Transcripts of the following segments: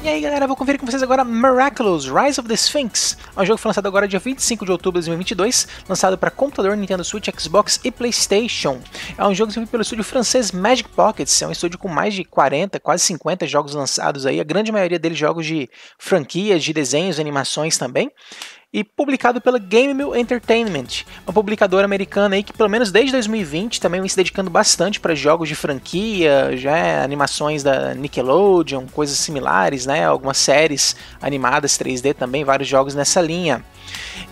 E aí galera, vou conferir com vocês agora Miraculous Rise of the Sphinx. É um jogo que foi lançado agora dia 25 de outubro de 2022, lançado para computador, Nintendo Switch, Xbox e Playstation. É um jogo desenvolvido pelo estúdio francês Magic Pockets, é um estúdio com mais de 40, quase 50 jogos lançados aí, a grande maioria deles jogos de franquias, de desenhos, animações também. E publicado pela Game Mill Entertainment, uma publicadora americana aí que pelo menos desde 2020 também vem se dedicando bastante para jogos de franquia, já animações da Nickelodeon, coisas similares, né? Algumas séries animadas 3D também, vários jogos nessa linha.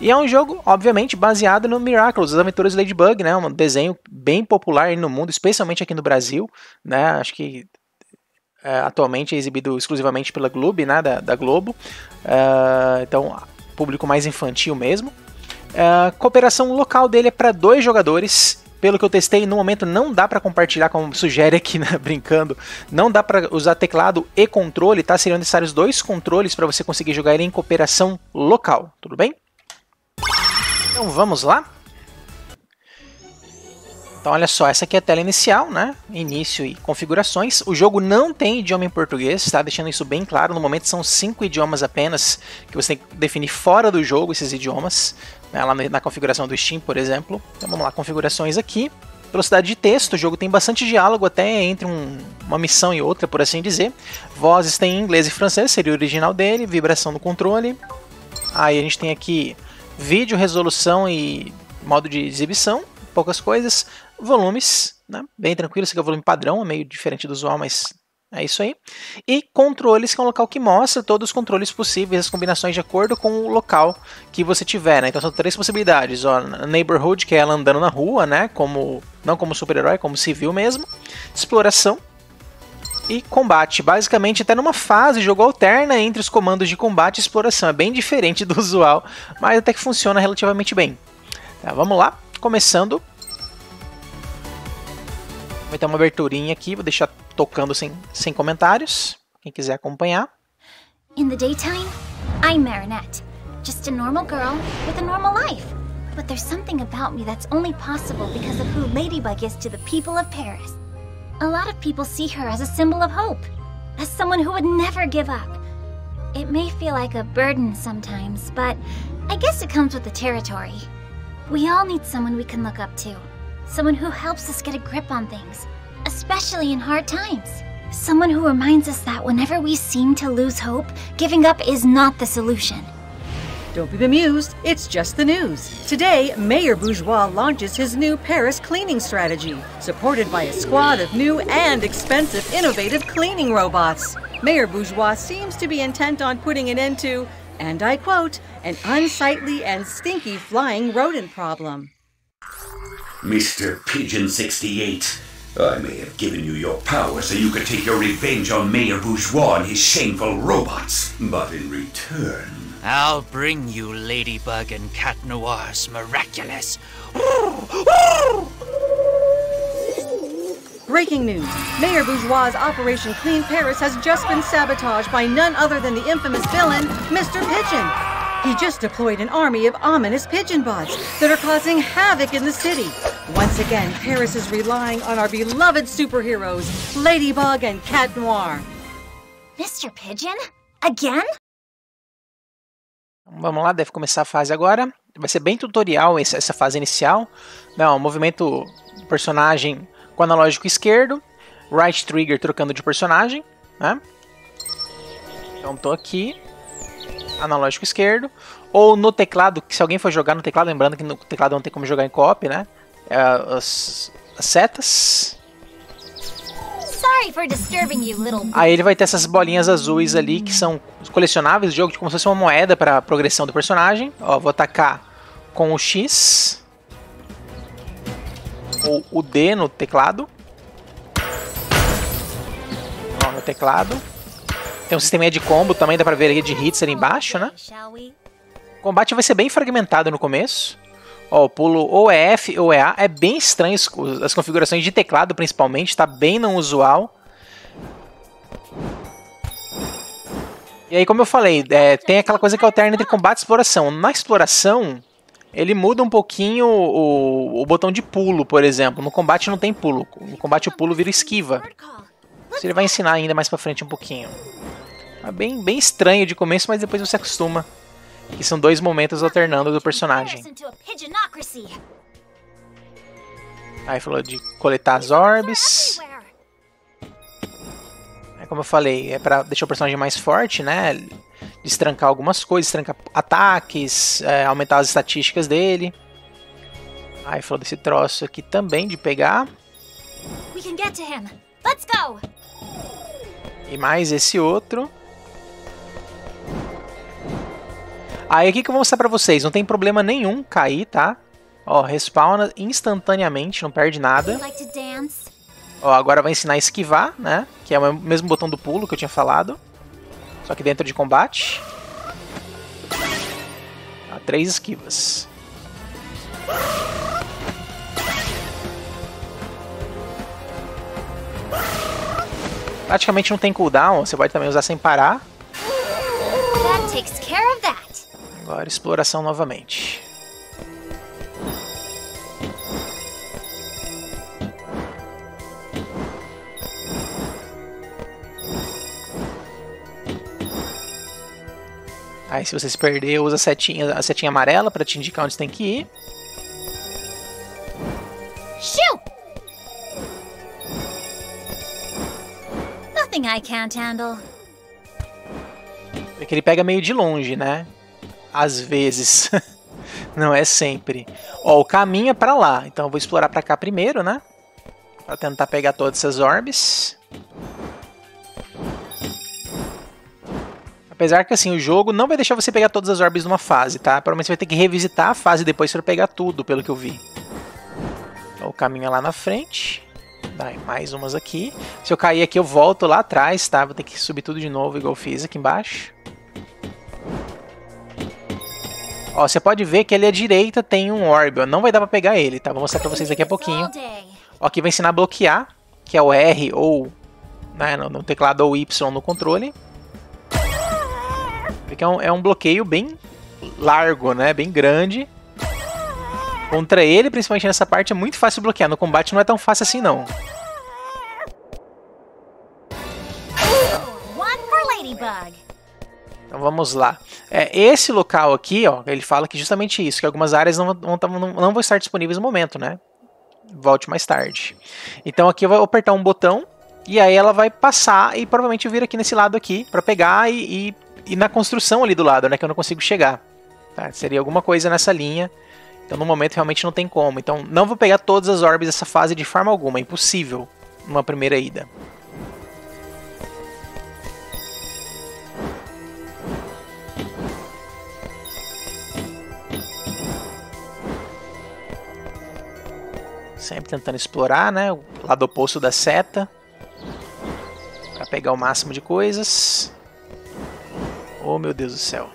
E é um jogo, obviamente, baseado no Miraculous, as aventuras de Ladybug, né? Um desenho bem popular aí no mundo, especialmente aqui no Brasil, né? Acho que atualmente é exibido exclusivamente pela Globo, né? Da Globo. Então, público mais infantil mesmo. A cooperação local dele é para 2 jogadores. Pelo que eu testei, no momento não dá para compartilhar, como sugere aqui, né, brincando. Não dá para usar teclado e controle, tá? Seriam necessários 2 controles para você conseguir jogar ele em cooperação local, tudo bem? Então vamos lá. Então olha só, essa aqui é a tela inicial, né? Início e configurações. O jogo não tem idioma em português, tá? Deixando isso bem claro. No momento são 5 idiomas apenas que você tem que definir fora do jogo, esses idiomas, né? Lá na configuração do Steam, por exemplo. Então vamos lá, configurações aqui. Velocidade de texto, o jogo tem bastante diálogo até entre uma missão e outra, por assim dizer. Vozes tem em inglês e francês, seria o original dele. Vibração do controle. Aí a gente tem aqui vídeo, resolução e modo de exibição. Poucas coisas. Volumes, né? Bem tranquilo, esse aqui é o volume padrão, é meio diferente do usual, mas é isso aí. E controles, que é um local que mostra todos os controles possíveis, as combinações de acordo com o local que você tiver, né? Então são 3 possibilidades, ó, Neighborhood, que é ela andando na rua, né? Não como super-herói, como civil mesmo. Exploração. E combate, basicamente até numa fase, jogo alterna entre os comandos de combate e exploração, é bem diferente do usual, mas até que funciona relativamente bem. Tá, vamos lá, começando. Vai ter uma aberturinha aqui, vou deixar tocando sem comentários, quem quiser acompanhar. In the daytime, I'm Marinette, just a normal girl with a normal life. But there's something about me that's only possible because of who Ladybug is to the people of Paris. A lot of people see her as a symbol of hope, as someone who would never give up. It may feel like a burden sometimes, but I guess it comes with the territory. We all need someone we can look up to. Someone who helps us get a grip on things, especially in hard times. Someone who reminds us that whenever we seem to lose hope, giving up is not the solution. Don't be bemused, it's just the news. Today, Mayor Bourgeois launches his new Paris cleaning strategy, supported by a squad of new and expensive innovative cleaning robots. Mayor Bourgeois seems to be intent on putting an end to, and I quote, an unsightly and stinky flying rodent problem. Mr. Pigeon 68, I may have given you your power so you could take your revenge on Mayor Bourgeois and his shameful robots. But in return, I'll bring you Ladybug and Cat Noir's Miraculous. Breaking news. Mayor Bourgeois' Operation Clean Paris has just been sabotaged by none other than the infamous villain, Mr. Pigeon. He just deployed an army of ominous pigeon bots that are causing havoc in the city. Once again, Paris is relying on our beloved superheroes, Ladybug and Cat Noir. Mr. Pigeon? Again? Vamos lá, deve começar a fase agora. Vai ser bem tutorial essa fase inicial. Não, movimento do personagem com analógico esquerdo. Right trigger trocando de personagem, né? Então tô aqui. Analógico esquerdo, ou no teclado, que se alguém for jogar no teclado, lembrando que no teclado não tem como jogar em co-op, né? As setas. Sorry for disturbing you, little... Aí ele vai ter essas bolinhas azuis ali, que são colecionáveis do jogo, como se fosse uma moeda para a progressão do personagem. Ó, vou atacar com o X, ou o D no teclado. Ó, no teclado. Tem um sisteminha de combo também, dá pra ver ali de hits ali embaixo, né? O combate vai ser bem fragmentado no começo. Ó, o pulo ou é F ou é A. É bem estranho as configurações de teclado, principalmente. Tá bem não usual. E aí, como eu falei, tem aquela coisa que alterna entre combate e exploração. Na exploração, ele muda um pouquinho o botão de pulo, por exemplo. No combate não tem pulo. No combate o pulo vira esquiva. Isso ele vai ensinar ainda mais pra frente um pouquinho. É bem estranho de começo, mas depois você acostuma. Que são 2 momentos alternando do personagem. Aí falou de coletar as orbes. Como eu falei, é pra deixar o personagem mais forte, né? Destrancar algumas coisas, destrancar ataques, aumentar as estatísticas dele. Aí falou desse troço aqui também de pegar. E mais esse outro. Aí aqui que eu vou mostrar pra vocês, não tem problema nenhum cair, tá? Ó, respawna instantaneamente, não perde nada. Ó, agora vai ensinar a esquivar, né? Que é o mesmo botão do pulo que eu tinha falado. Só que dentro de combate. 3 esquivas. Praticamente não tem cooldown, você pode também usar sem parar. Agora exploração novamente. Aí se você se perder, usa a setinha amarela para te indicar onde você tem que ir. Shoot! Nothing I can't handle. É que ele pega meio de longe, né? Às vezes. Não é sempre. Ó, o caminho é pra lá. Então eu vou explorar pra cá primeiro, né? Pra tentar pegar todas essas orbes. Apesar que assim, o jogo não vai deixar você pegar todas as orbes numa fase, tá? Provavelmente você vai ter que revisitar a fase depois para pegar tudo, pelo que eu vi. Então, o caminho é lá na frente. Vai, mais umas aqui. Se eu cair aqui, eu volto lá atrás, tá? Vou ter que subir tudo de novo, igual eu fiz aqui embaixo. Ó, você pode ver que ali à direita tem um orbe. Ó. Não vai dar pra pegar ele, tá? Vou mostrar pra vocês daqui a pouquinho. Ó, aqui vai ensinar a bloquear, que é o R ou... né, no teclado ou Y no controle. Porque é um bloqueio bem largo, né? Bem grande. Contra ele, principalmente nessa parte, é muito fácil bloquear. No combate não é tão fácil assim, não. Então vamos lá. Esse local aqui, ó, ele fala que justamente isso, que algumas áreas não vão estar disponíveis no momento, né? Volte mais tarde. Então aqui eu vou apertar um botão e aí ela vai passar e provavelmente vir aqui nesse lado aqui para pegar e na construção ali do lado, né, que eu não consigo chegar. Tá? Seria alguma coisa nessa linha. Então no momento realmente não tem como. Então não vou pegar todas as orbes dessa fase de forma alguma. É impossível numa primeira ida. Sempre tentando explorar, né, o lado oposto da seta. Para pegar o máximo de coisas. Oh, meu Deus do céu.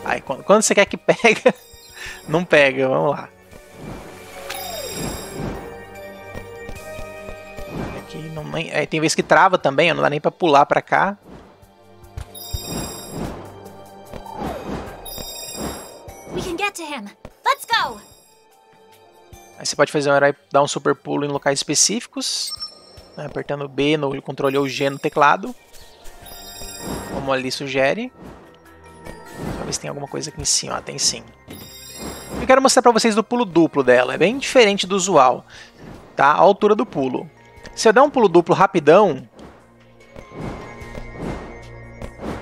Aí, quando você quer que pega, não pega. Vamos lá. Aqui não, tem vezes que trava também, não dá nem pra pular pra cá. We can get to him. Let's go. Aí você pode fazer um herói dar um super pulo em locais específicos, né, apertando B no controle ou G no teclado. Como ali sugere. Talvez tenha alguma coisa aqui em cima. Ó, tem sim. Eu quero mostrar pra vocês do pulo duplo dela. É bem diferente do usual. Tá? A altura do pulo. Se eu der um pulo duplo rapidão,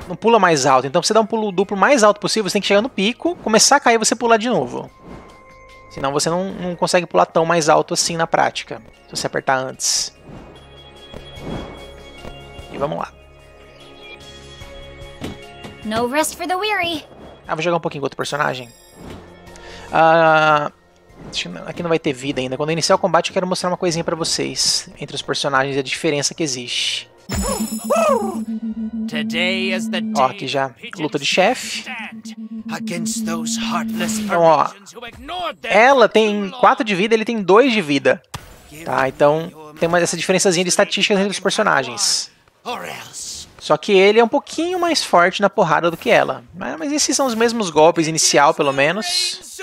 não pula mais alto. Então pra você dar um pulo duplo mais alto possível, você tem que chegar no pico, começar a cair e você pular de novo. Senão você não consegue pular tão mais alto assim na prática. Se você apertar antes. E vamos lá. No rest for the weary. Vou jogar um pouquinho com outro personagem. Aqui não vai ter vida ainda. Quando eu iniciar o combate eu quero mostrar uma coisinha pra vocês. Entre os personagens e a diferença que existe. Ó, aqui já luta de chefe. Então, ó, ela tem 4 de vida, ele tem 2 de vida. Tá, então tem essa diferençazinha de estatísticas entre os personagens. Só que ele é um pouquinho mais forte na porrada do que ela. Mas esses são os mesmos golpes inicial, pelo menos.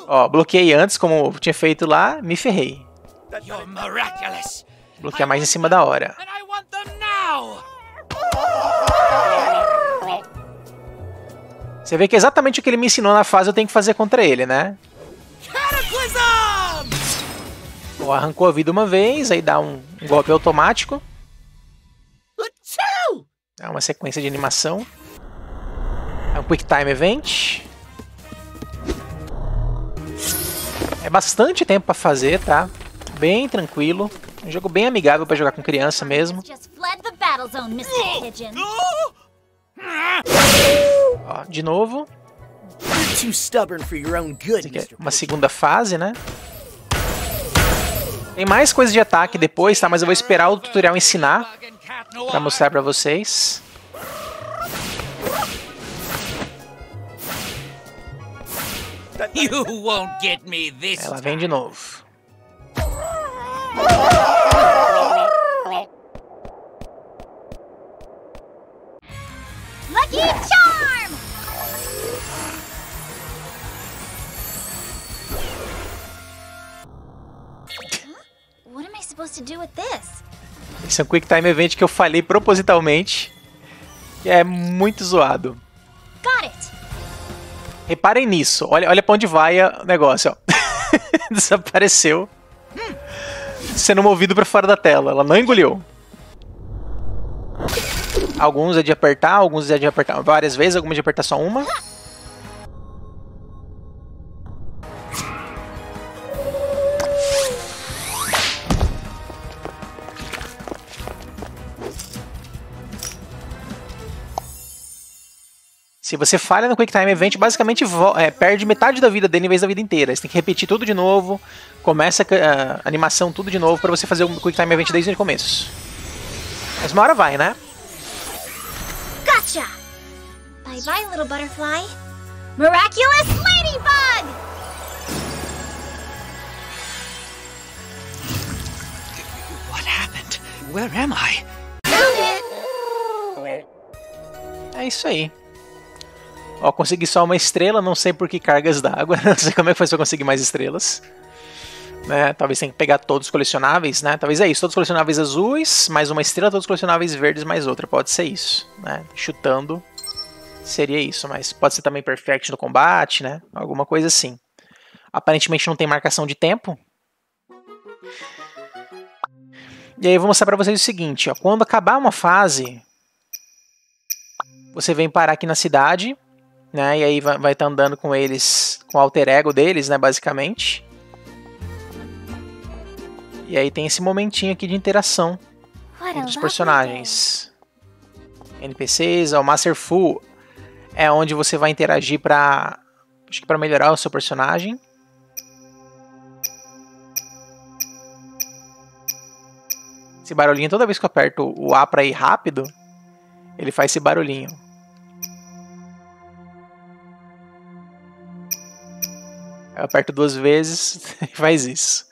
Ó, bloqueei antes, como eu tinha feito lá, me ferrei. Bloquear mais em cima da hora. Você vê que exatamente o que ele me ensinou na fase eu tenho que fazer contra ele, né? Ó, arrancou a vida uma vez, aí dá um golpe automático. É uma sequência de animação. É um Quick Time Event. É bastante tempo pra fazer, tá? Bem tranquilo. Um jogo bem amigável pra jogar com criança mesmo. Ó, de novo. Esse aqui é uma segunda fase, né? Tem mais coisa de ataque depois, tá? Mas eu vou esperar o tutorial ensinar pra mostrar pra vocês. You won't get me this Ela vem de novo. Lucky Charm! What am I supposed to do with this? Esse é um Quick Time Event que eu falei propositalmente. Que é muito zoado. Got it! Reparem nisso. Olha pra onde vai o negócio, ó. Desapareceu. Sendo movido pra fora da tela. Ela não engoliu. Alguns é de apertar, alguns é de apertar várias vezes, alguns é de apertar só uma. Se você falha no Quick Time Event, basicamente perde metade da vida dele em vez da vida inteira. Você tem que repetir tudo de novo, começa a animação tudo de novo pra você fazer o Quick Time Event desde o começo. Mas uma hora vai, né? Gotcha! Bye bye, little butterfly. Miraculous Ladybug! What happened? Where am I? É isso aí. Ó, consegui só uma estrela, não sei por que cargas d'água, não sei como é que foi pra conseguir mais estrelas. Né? Talvez tenha que pegar todos os colecionáveis, né? Talvez é isso, todos os colecionáveis azuis, mais uma estrela, todos os colecionáveis verdes, mais outra. Pode ser isso, né? Chutando, seria isso, mas pode ser também perfect no combate, né? Alguma coisa assim. Aparentemente não tem marcação de tempo. E aí eu vou mostrar pra vocês o seguinte, ó. Quando acabar uma fase, você vem parar aqui na cidade, né? E aí vai estar andando com eles, com o alter ego deles, né? Basicamente. E aí tem esse momentinho aqui de interação entre os personagens. NPCs, o Master Fu é onde você vai interagir pra melhorar o seu personagem. Esse barulhinho, toda vez que eu aperto o A pra ir rápido, ele faz esse barulhinho. Eu aperto 2 vezes e faz isso.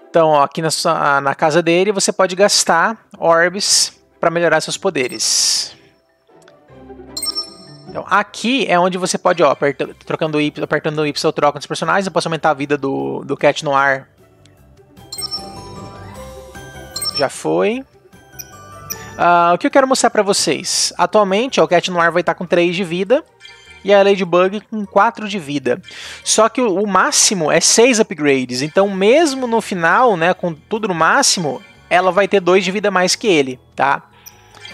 Então, ó, aqui na casa dele, você pode gastar orbs para melhorar seus poderes. Então, aqui é onde você pode, ó, apertando o Y, eu troco nos personagens. Eu posso aumentar a vida do Cat Noir. Já foi. O que eu quero mostrar para vocês? Atualmente, ó, o Cat Noir vai estar com 3 de vida. E a Ladybug com 4 de vida. Só que o máximo é 6 upgrades. Então mesmo no final, né, com tudo no máximo, ela vai ter 2 de vida a mais que ele, tá?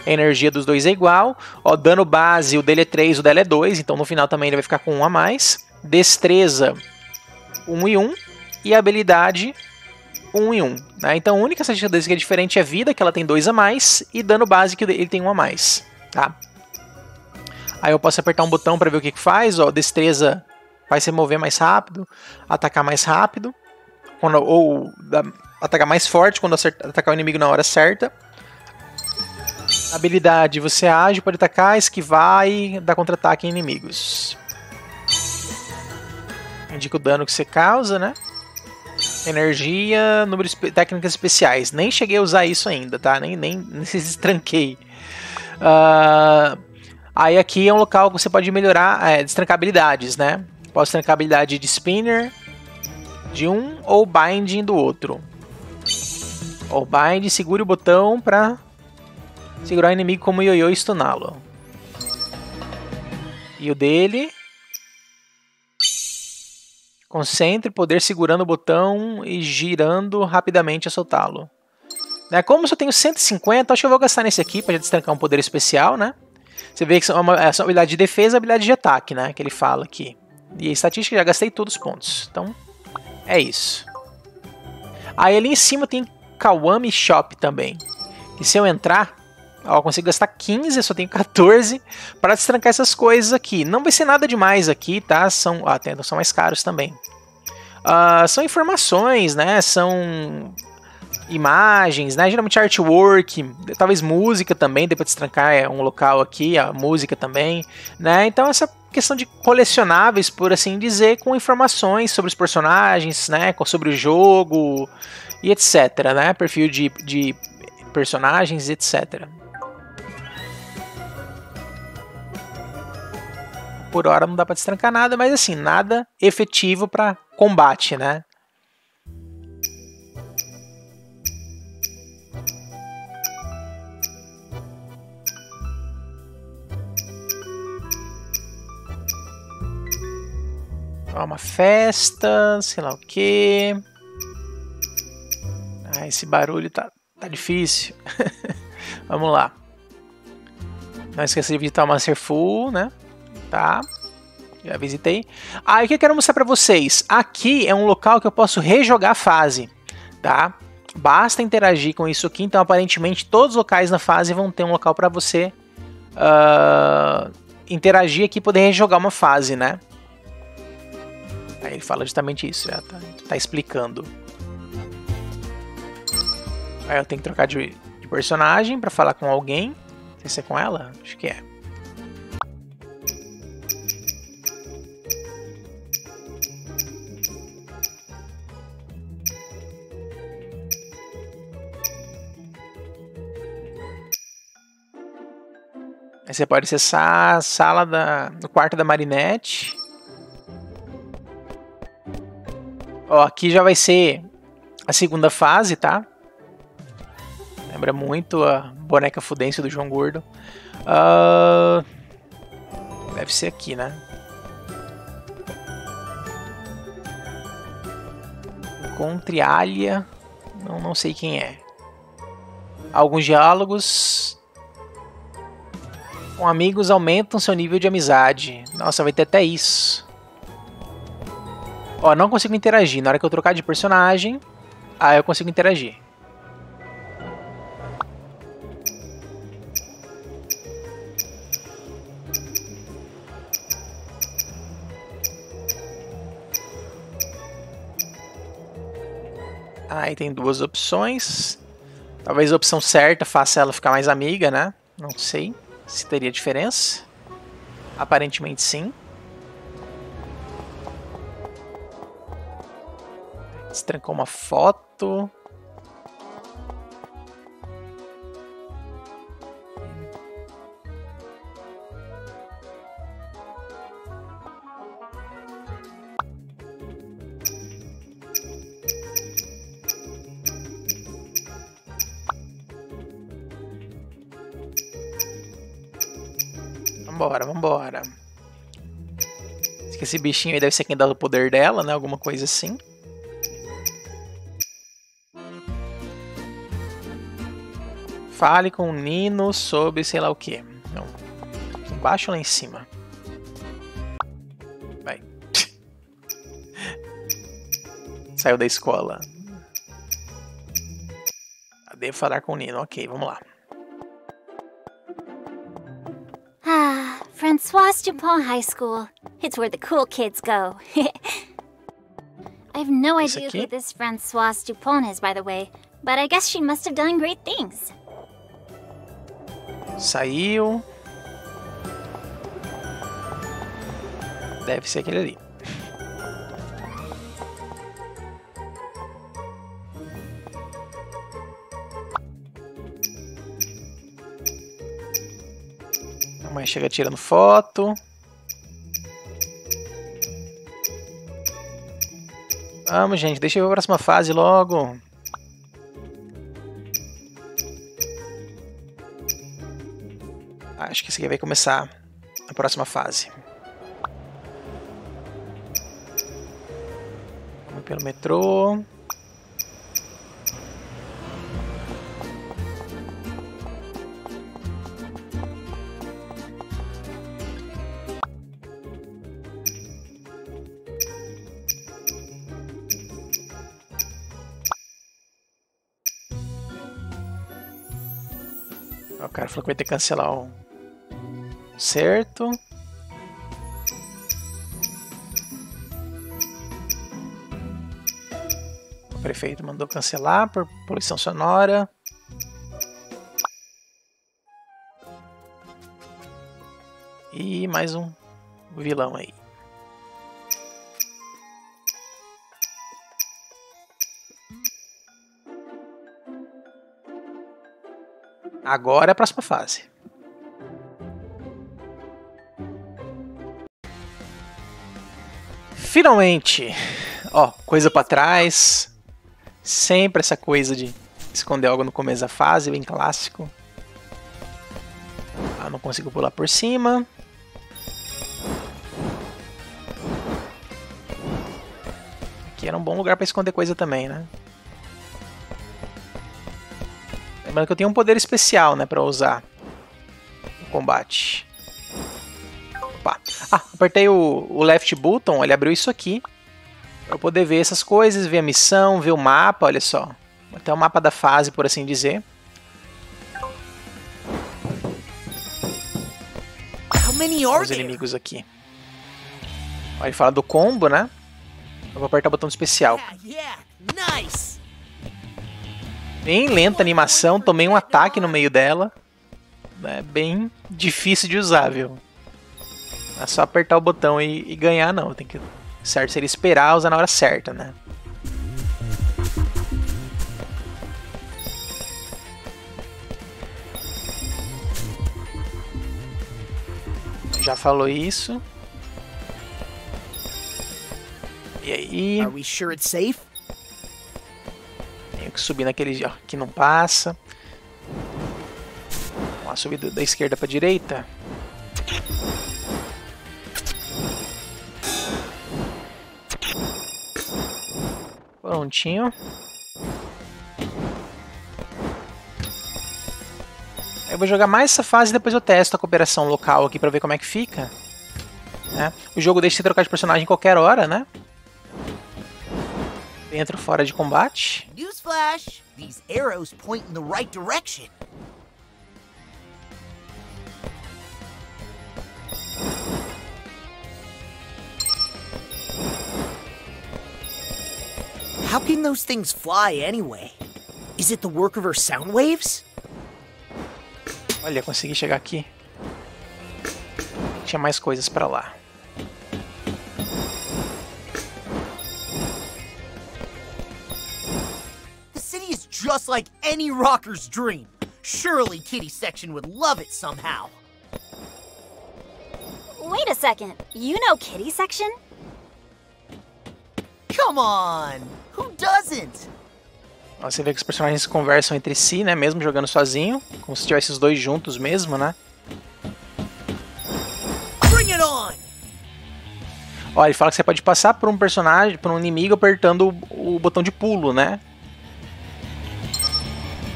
A energia dos dois é igual. Ó, dano base, o dele é 3, o dela é 2. Então no final também ele vai ficar com 1 a mais. Destreza, 1 e 1. E habilidade, 1 e 1. Né? Então a única estatística que é diferente é vida, que ela tem 2 a mais. E dano base, que ele tem 1 a mais, tá? Aí eu posso apertar um botão para ver o que faz. Ó, destreza vai se mover mais rápido, atacar mais rápido, ou atacar mais forte quando atacar o inimigo na hora certa. Habilidade, você age, pode atacar, esquivar e dar contra-ataque em inimigos. Indica o dano que você causa, né? Energia, número de técnicas especiais. Nem cheguei a usar isso ainda, tá? Nem destranquei. Aí aqui é um local que você pode melhorar, destrancar habilidades, né? Posso trancar a habilidade de Spinner de um ou Binding do outro. Ou Bind, segure o botão para segurar o inimigo como ioiô e stuná-lo. E o dele... Concentre poder segurando o botão e girando rapidamente a soltá-lo. Né? Como eu só tenho 150, acho que eu vou gastar nesse aqui para destrancar um poder especial, né? Você vê que são uma habilidade de defesa e habilidade de ataque, né? Que ele fala aqui. E a estatística, já gastei todos os pontos. Então, é isso. Aí ali em cima tem Kawami Shop também. E se eu entrar, ó, eu consigo gastar 15, eu só tenho 14 para destrancar essas coisas aqui. Não vai ser nada demais aqui, tá? São mais caros também. São informações, né? São imagens, né? Geralmente artwork, talvez música também, depois de destrancar um local aqui, a música também, né? Então essa questão de colecionáveis, por assim dizer, com informações sobre os personagens, né? Sobre o jogo e etc, né? Perfil de personagens, etc. Por hora não dá pra destrancar nada, mas assim, nada efetivo para combate, né? Ó, uma festa, sei lá o que. Esse barulho tá difícil. Vamos lá. Não esqueça de visitar o Master Full, né? Tá. Já visitei. Aí o que eu quero mostrar pra vocês? Aqui é um local que eu posso rejogar a fase, tá? Basta interagir com isso aqui. Então aparentemente todos os locais na fase vão ter um local pra você interagir aqui e poder rejogar uma fase, né? Aí ele fala justamente isso, já tá explicando. Aí eu tenho que trocar de personagem pra falar com alguém. Não sei se é com ela, acho que é. Aí você pode acessar a sala do quarto da Marinette. Ó, aqui já vai ser a segunda fase, tá? Lembra muito a boneca fudência do João Gordo. Deve ser aqui, né? Encontre Alia. Não sei quem é. Alguns diálogos com amigos aumentam seu nível de amizade. Nossa, vai ter até isso. Ó, não consigo interagir. Na hora que eu trocar de personagem, aí eu consigo interagir. Aí tem duas opções. Talvez a opção certa faça ela ficar mais amiga, né? Não sei se teria diferença. Aparentemente sim. Destrancou uma foto. Vambora, vambora. Esse bichinho aí deve ser quem dá o poder dela, né? Alguma coisa assim. Fale com o Nino sobre sei lá o que. Não. Embaixo ou lá em cima? Vai. Saiu da escola. Devo falar com o Nino. Ok, vamos lá. Françoise Dupont High School. It's where the cool kids go. I have no idea who this Françoise Dupont is, by the way, but I guess she must have done great things. Saiu. Deve ser aquele ali. A mãe chega tirando foto. Vamos, gente, deixa eu ver a próxima fase logo. Acho que esse aqui vai começar a próxima fase. Pelo metrô. O cara falou que vai ter que cancelar o certo. O prefeito mandou cancelar por poluição sonora. E mais um vilão aí. Agora é a próxima fase. Finalmente! Ó, coisa pra trás. Sempre essa coisa de esconder algo no começo da fase, bem clássico. Ah, não consigo pular por cima. Aqui era um bom lugar pra esconder coisa também, né? Lembrando que eu tenho um poder especial, né, pra usar no combate. Opa. Ah, apertei o left button, ele abriu isso aqui. Pra eu poder ver essas coisas, ver a missão, ver o mapa, olha só. Até o mapa da fase, por assim dizer. Os inimigos aqui. Ó, ele fala do combo, né? Eu vou apertar o botão especial. Bem lenta a animação, tomei um ataque no meio dela. É bem difícil de usar, viu? Não é só apertar o botão e ganhar, não. Tem que... certo seria esperar usar na hora certa, né? Já falou isso. E aí? Are we sure it's safe? Tenho que subir naquele que não passa. Vamos subir da esquerda para a direita. Prontinho. Eu vou jogar mais essa fase e depois eu testo a cooperação local aqui para ver como é que fica. Né? O jogo deixa você trocar de personagem em qualquer hora, né? Dentro ou fora de combate. Newsflash! These arrows point in the right direction. How can those things fly anyway? Is it the work of her sound waves? Olha, consegui chegar aqui. Tinha mais coisas pra lá. The city is just like any rocker's dream. Surely Kitty Section would love it somehow. Wait a second. You know Kitty Section? Come on! Who doesn't? Você vê que os personagens conversam entre si, né? Mesmo jogando sozinho. Como se tivessem os dois juntos mesmo, né? Bring it on! Ó, ele fala que você pode passar por um personagem, por um inimigo apertando o botão de pulo, né?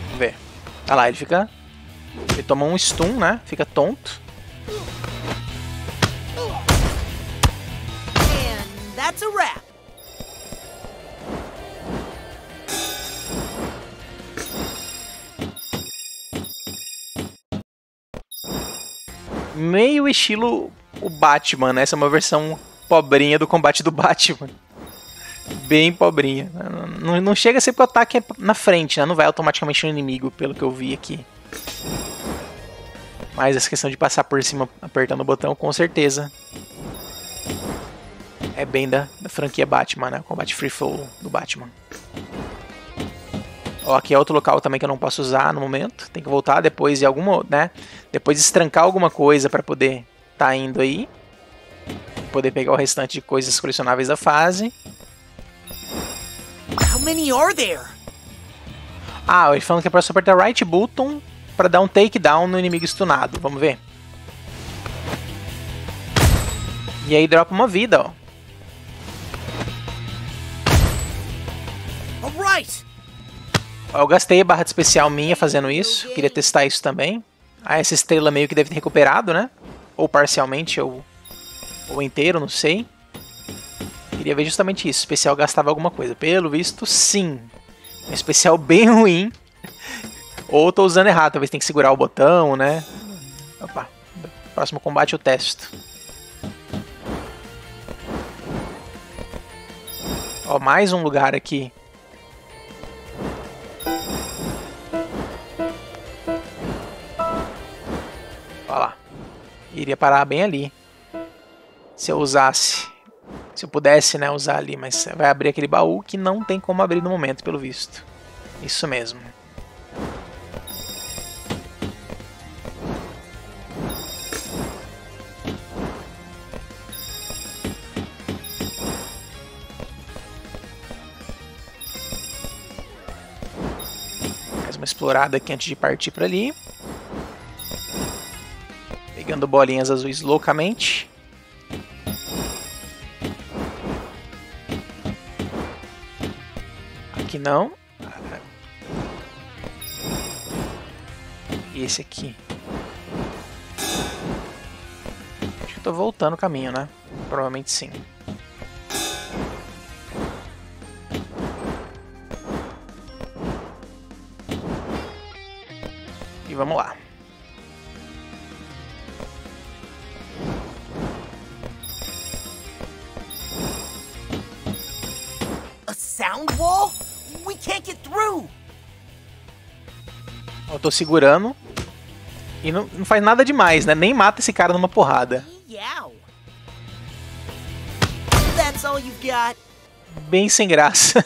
Vamos ver. Olha lá, ele fica... ele toma um stun, né? Fica tonto. And that's a wrap. Meio estilo o Batman, né? Essa é uma versão pobrinha do combate do Batman. Bem pobrinha. Não chega a ser porque o ataque é na frente, né? Não vai automaticamente no inimigo, pelo que eu vi aqui. Mas essa questão de passar por cima apertando o botão, com certeza. É bem da franquia Batman, né? O combate free flow do Batman. Ó, aqui é outro local também que eu não posso usar no momento. Tem que voltar depois de alguma, né? Depois de estrancar alguma coisa para poder tá indo aí. Poder pegar o restante de coisas colecionáveis da fase. How many are there? Ah, ele falando que é pra só apertar right button para dar um takedown no inimigo stunado. Vamos ver. E aí dropa uma vida, ó. Alright. Ó, eu gastei a barra de especial minha fazendo isso. Queria testar isso também. Ah, essa estrela meio que deve ter recuperado, né? Ou parcialmente, ou inteiro, não sei. Queria ver justamente isso. O especial gastava alguma coisa. Pelo visto, sim. Um especial bem ruim. Ou tô usando errado. Talvez tem que segurar o botão, né? Opa. Próximo combate eu testo. Ó, mais um lugar aqui. Ó lá. Iria parar bem ali. Se eu usasse. Se eu pudesse, né, usar ali. Mas vai abrir aquele baú que não tem como abrir no momento, pelo visto. Isso mesmo. Mais uma explorada aqui antes de partir para ali. Pegando bolinhas azuis loucamente. Aqui não. E esse aqui. Acho que eu tô voltando o caminho, né? Provavelmente sim. E vamos lá. A sound wall? We can't get through. Eu tô segurando. E não faz nada demais, né? Nem mata esse cara numa porrada. Yow. That's all you've got. Bem sem graça.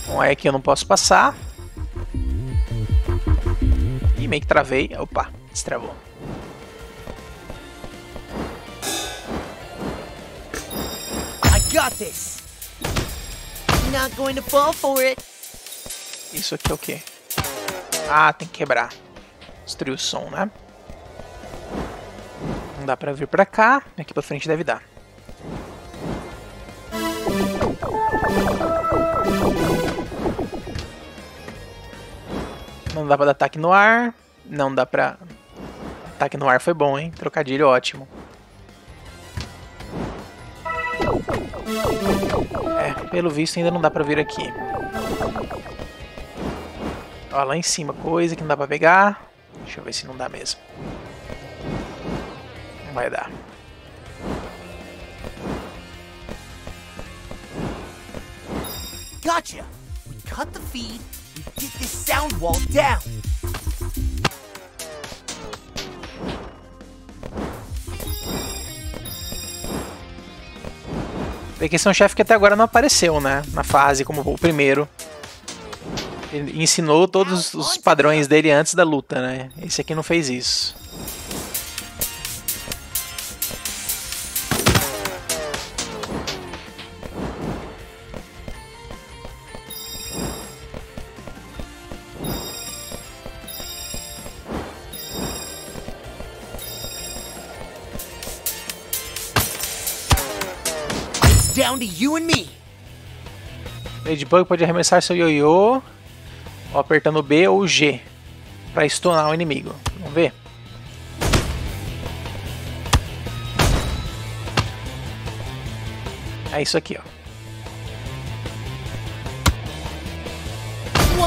Bom, é que eu não posso passar. E meio que travei. Opa, destravou. I got this. You're not going to fall for it. Isso aqui é o quê? Ah, tem que quebrar. Destruir o som, né? Não dá pra vir pra cá. Aqui pra frente deve dar. Não dá pra dar ataque no ar. Não dá pra... Ataque no ar foi bom, hein? Trocadilho ótimo. É, pelo visto ainda não dá pra vir aqui. Ó, lá em cima, coisa que não dá pra pegar. Deixa eu ver se não dá mesmo. Não vai dar. Gotcha. We cut the feed. We get this sound wall down. Porque esse é um chefe que até agora não apareceu, né? Na fase como o primeiro. Ele ensinou todos os padrões dele antes da luta, né? Esse aqui não fez isso. It's down to you and me. Ladybug pode arremessar seu ioiô ou apertando B ou G para stunar o inimigo. Vamos ver? É isso aqui, ó.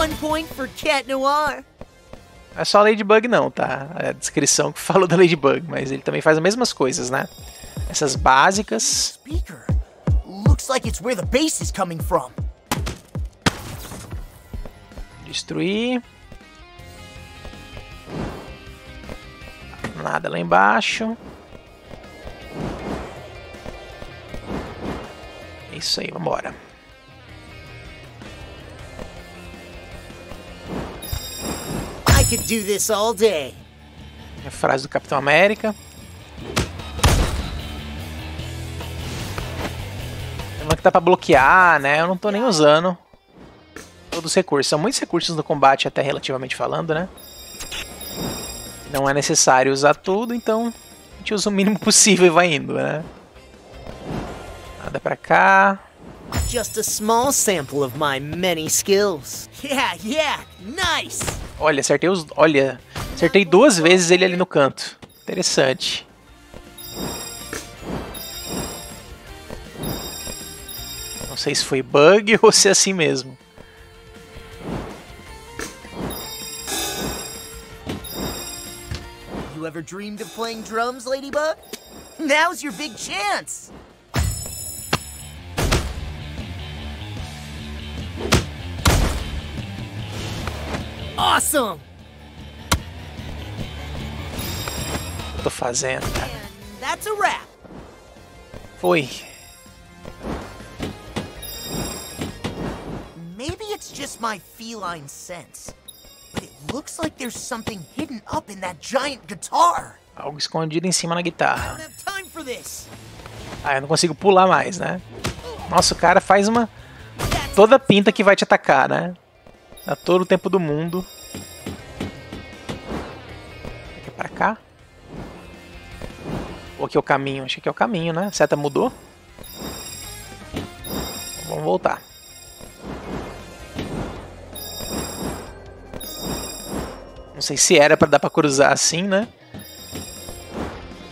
1 point for Cat Noir. Não é só Ladybug não, tá? É a descrição que falou da Ladybug, mas ele também faz as mesmas coisas, né? Essas básicas. Speaker. Looks like it's where the bass is coming from. Destruir. Nada lá embaixo. É isso aí, vambora. I could do this all day. A frase do Capitão América. Tem uma que dá pra bloquear, né? Eu não tô nem usando todos os recursos. São muitos recursos no combate, até relativamente falando, né? Não é necessário usar tudo, então a gente usa o mínimo possível e vai indo, né? Nada pra cá. just a small sample of my many skills. Yeah, nice. Olha, acertei 2 vezes ele ali no canto. Interessante. Não sei se foi bug ou se é assim mesmo. You ever dreamed of playing drums, Ladybug? Now's your big chance. Awesome. O que eu tô fazendo, cara? And that's a wrap. Foi. Maybe it's just my feline sense, but it looks like there's something hidden up in that giant guitar. Algo escondido em cima na I guitarra. don't have time for this. Ah, eu não consigo pular mais, né? Nossa, o cara faz uma... toda pinta que vai te atacar, né? Dá todo o tempo do mundo. Aqui pra cá. Ou aqui é o caminho? Acho que é o caminho, né? A seta mudou. Vamos voltar. Não sei se era pra dar pra cruzar assim, né?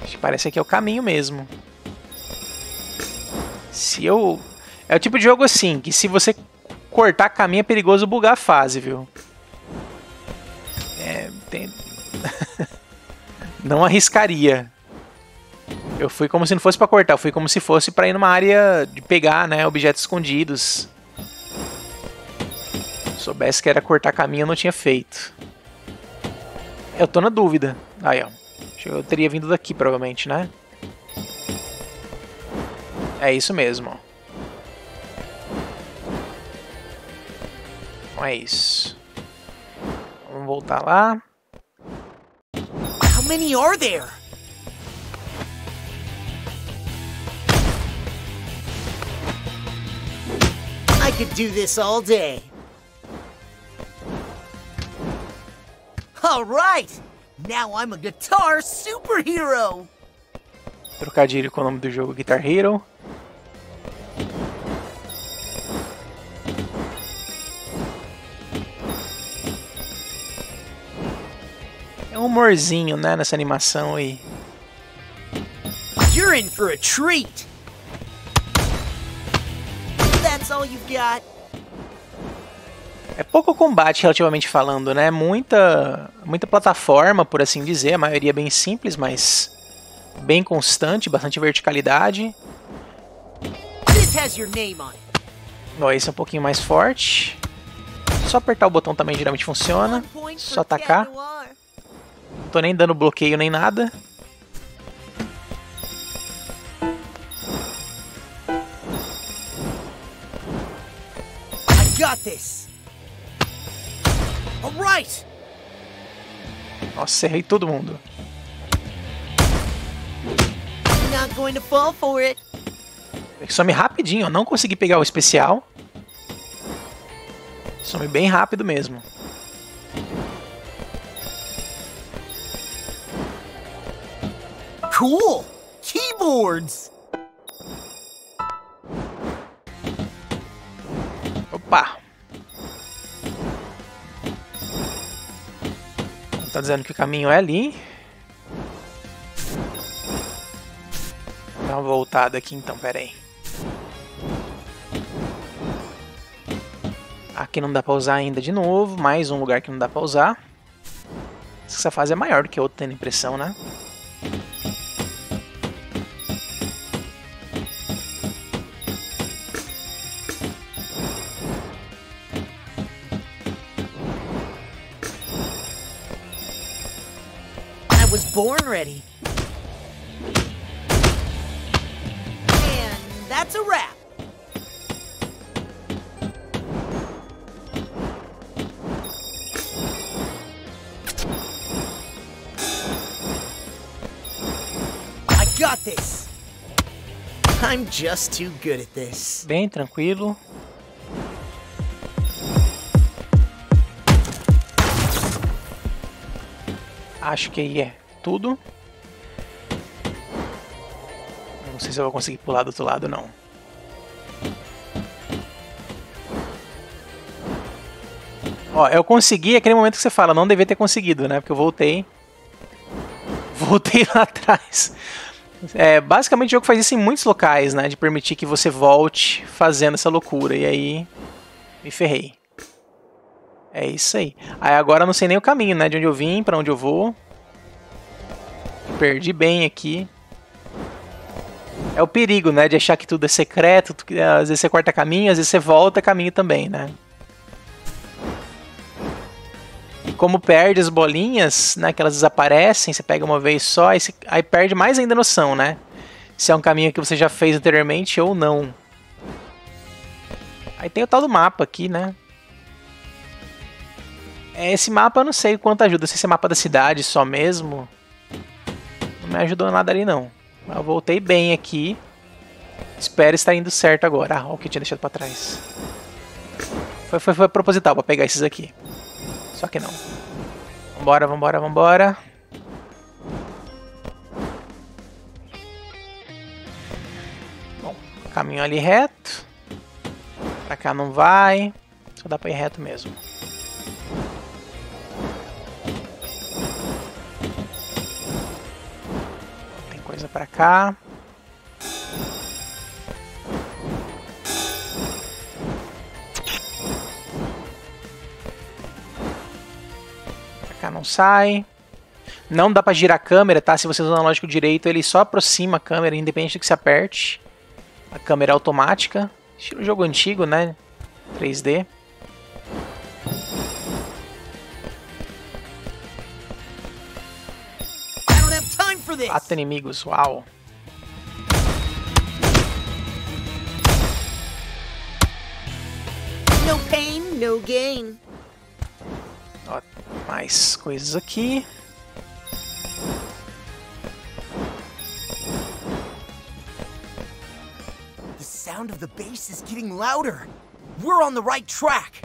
Acho que parece que é o caminho mesmo. Se eu... É o tipo de jogo assim, que se você cortar caminho é perigoso bugar a fase, viu? Não arriscaria. Eu fui como se não fosse pra cortar, eu fui como se fosse pra ir numa área de pegar, né, objetos escondidos. Se soubesse que era cortar caminho, eu não tinha feito. Eu tô na dúvida. Aí, ó. Eu teria vindo daqui, provavelmente, né? É isso mesmo, ó. Então é isso. Vamos voltar lá. How many are there? I could do this all day. All right. Now I'm a guitar superhero. Trocadilho com o nome do jogo, Guitar Hero. É um humorzinho, né, nessa animação aí. You're in for a treat. That's all you've got. É pouco combate, relativamente falando, né? Muita plataforma, por assim dizer. A maioria bem simples, mas bem constante, bastante verticalidade. This has your name on it. Ó, esse é um pouquinho mais forte. Só apertar o botão também geralmente funciona. Só atacar. Não tô nem dando bloqueio nem nada. I got this. All right. Nossa, errei todo mundo. Not going to fall for it. Some rapidinho, eu não consegui pegar o especial. Some bem rápido mesmo. Cool. Keyboards. Opa! Tá dizendo que o caminho é ali. Dá uma voltada aqui então, pera aí. Aqui não dá pra usar ainda de novo. Mais um lugar que não dá pra usar. Essa fase é maior do que a outra, tendo impressão, né? I was born ready. And that's a wrap. I got this. I'm just too good at this. Bem tranquilo. Acho que aí é tudo. Não sei se eu vou conseguir pular do outro lado, não. Ó, eu consegui aquele momento que você fala, não devia ter conseguido, né? Porque eu voltei. Voltei lá atrás. Basicamente o jogo faz isso em muitos locais, né? De permitir que você volte fazendo essa loucura. E aí, me ferrei. É isso aí. Aí agora eu não sei nem o caminho, né? De onde eu vim, pra onde eu vou. Perdi bem aqui. É o perigo, né? De achar que tudo é secreto. Às vezes você corta caminho, às vezes você volta caminho também, né? E como perde as bolinhas, né? Que elas desaparecem, você pega uma vez só, aí perde mais ainda a noção, né? Se é um caminho que você já fez anteriormente ou não. Aí tem o tal do mapa aqui, né? Esse mapa eu não sei o quanto ajuda. Se esse é mapa da cidade só mesmo. Não me ajudou nada ali não. Mas eu voltei bem aqui. Espero estar indo certo agora. Ah, olha o que eu tinha deixado pra trás. Foi proposital pra pegar esses aqui. Só que não. Vambora, vambora, vambora. Bom, caminho ali reto. Pra cá não vai. Só dá pra ir reto mesmo. Tem coisa pra cá. Não sai. Não dá pra girar a câmera, tá? Se você usar o analógico direito, ele só aproxima a câmera, independente do que você aperte. A câmera é automática. Estilo jogo antigo, né? 3D. Mata inimigos, uau. No pain, no gain. Ó, mais coisas aqui. The sound of the bass is getting louder. We're on the right track.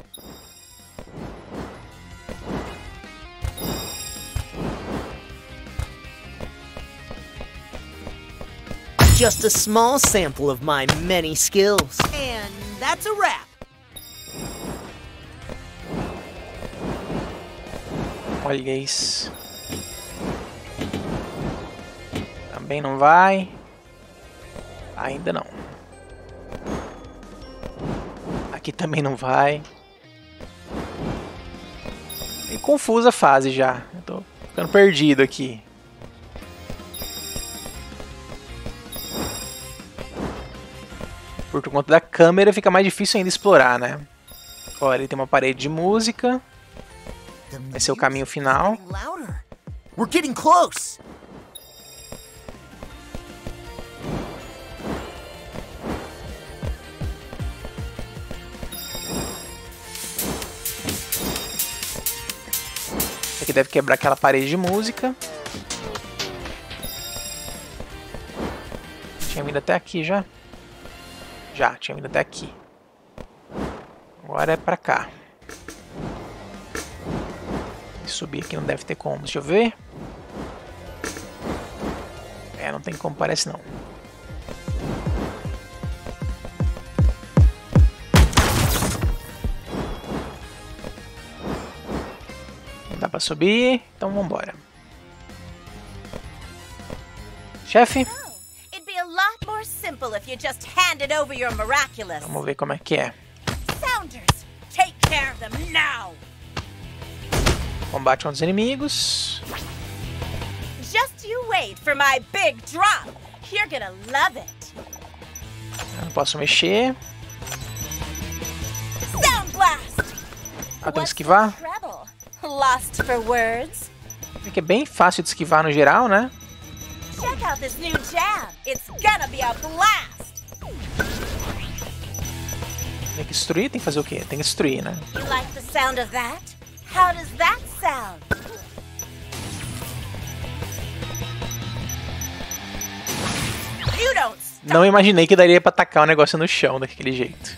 Just a small sample of my many skills. And that's a wrap. Olha isso. Também não vai. Ainda não. Aqui também não vai. Meio confusa a fase já. Eu tô ficando perdido aqui. Por conta da câmera fica mais difícil ainda explorar, né? Olha, ele tem uma parede de música. Esse é o caminho final. We're getting close. Esse aqui deve quebrar aquela parede de música. Tinha vindo até aqui já. Já, tinha vindo até aqui. Agora é pra cá. Subir aqui não deve ter como, deixa eu ver. Não tem como, parece não. Não dá pra subir, então vambora. Chefe? Vamos ver como é que é. Sounders, take care of them now. Combate contra os inimigos. Just you wait for my big drop. You're gonna love it. Eu não posso mexer. Sound blast. Ah, tem que esquivar. Lost for words. É bem fácil de esquivar no geral, né? Check out this new jam. It's gonna be a blast. Tem que destruir? Tem que fazer o quê? Tem que destruir, né? You like the sound of that? How does that sound? You don't stop. Não imaginei que daria pra tacar o negócio no chão daquele jeito.